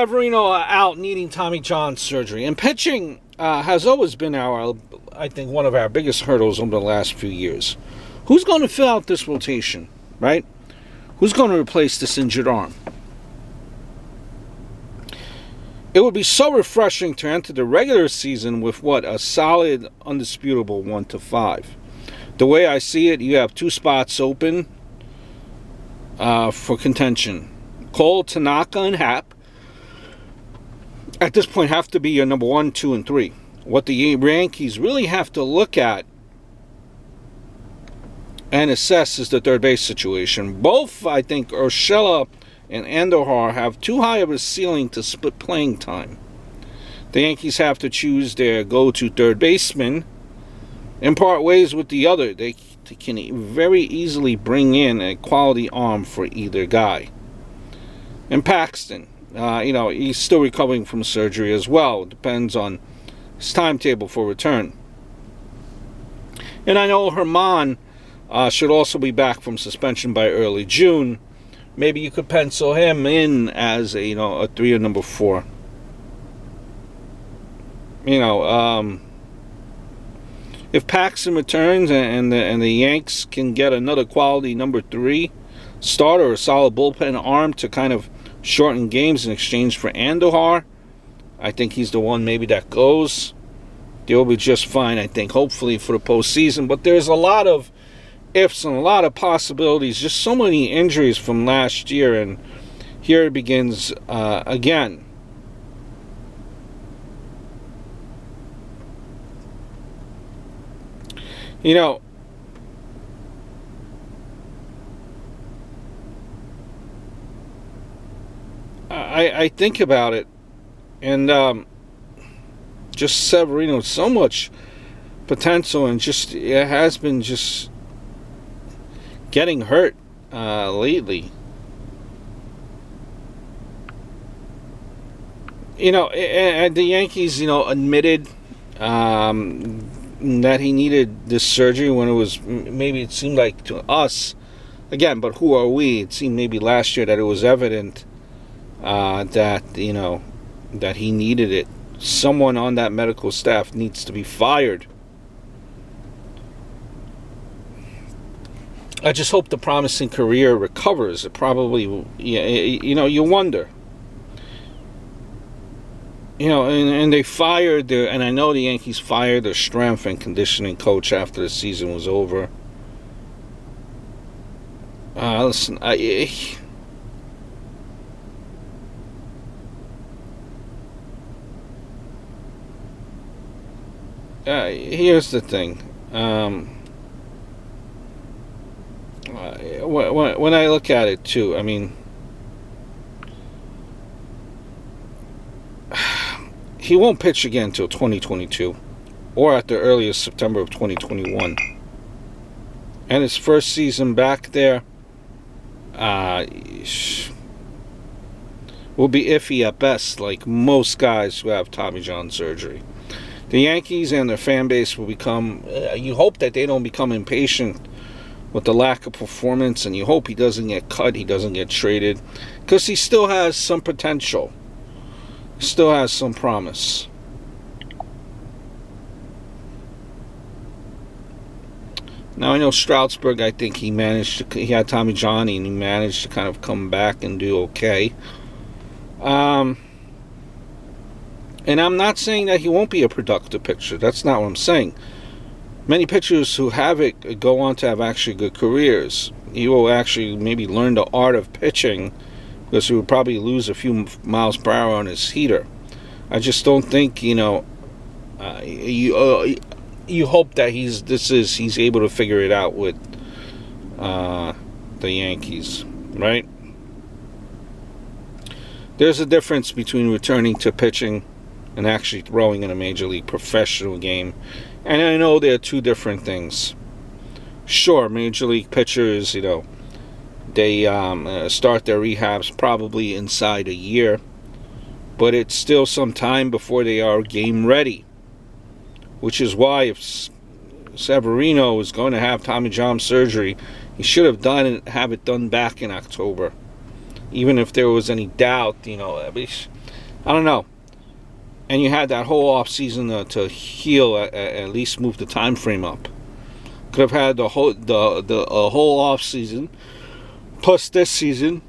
Severino out needing Tommy John surgery. And pitching has always been I think, one of our biggest hurdles over the last few years. Who's going to fill out this rotation, right? Who's going to replace this injured arm? It would be so refreshing to enter the regular season with a solid, undisputable 1-5. The way I see it, you have 2 spots open for contention. Cole, Tanaka, and Happ at this point have to be your number 1, 2, and 3. What the Yankees really have to look at and assess is the third base situation. Both, I think, Urshela and Andujar have too high of a ceiling to split playing time. The Yankees have to choose their go-to third baseman and part ways with the other. They can very easily bring in a quality arm for either guy. And Paxton, he's still recovering from surgery as well. It depends on his timetable for return. And I know Herman should also be back from suspension by early June. Maybe you could pencil him in as a 3 or number 4. If Paxton returns and the Yanks can get another quality number 3 starter, a solid bullpen arm to kind of shorten games in exchange for Andujar, I think he's the one maybe that goes. They'll be just fine, I think, hopefully for the postseason. But there's a lot of ifs and a lot of possibilities. Just so many injuries from last year, and here it begins again. I think about it, and just Severino, so much potential, and just it has been just getting hurt lately. And the Yankees, admitted that he needed this surgery when it seemed like to us, again, but who are we? It seemed maybe last year that it was evident that he needed it. Someone on that medical staff needs to be fired. I just hope the promising career recovers. It probably, you wonder. And they fired and I know the Yankees fired their strength and conditioning coach after the season was over. Listen, here's the thing. When I look at it too, I mean, he won't pitch again until 2022, or at the earliest September of 2021. And his first season back there will be iffy at best, like most guys who have Tommy John surgery. The Yankees and their fan base will become, you hope that they don't become impatient with the lack of performance, and you hope he doesn't get cut, he doesn't get traded, because he still has some potential. Still has some promise. Now I know Stroudsburg, I think he had Tommy John and he managed to kind of come back and do okay. And I'm not saying that he won't be a productive pitcher. That's not what I'm saying. Many pitchers who have it go on to have actually good careers. He will actually maybe learn the art of pitching, because he would probably lose a few miles per hour on his heater. I just don't think, you hope that he's able to figure it out with the Yankees, right? There's a difference between returning to pitching and actually throwing in a major league professional game. And I know they're two different things. Sure, major league pitchers, they start their rehabs probably inside a year, but it's still some time before they are game ready. Which is why if Severino is going to have Tommy John surgery, he should have have it done back in October. even if there was any doubt, you know. At least, I don't know. And you had that whole off season to heal, at least move the time frame up. Could have had the whole off season plus this season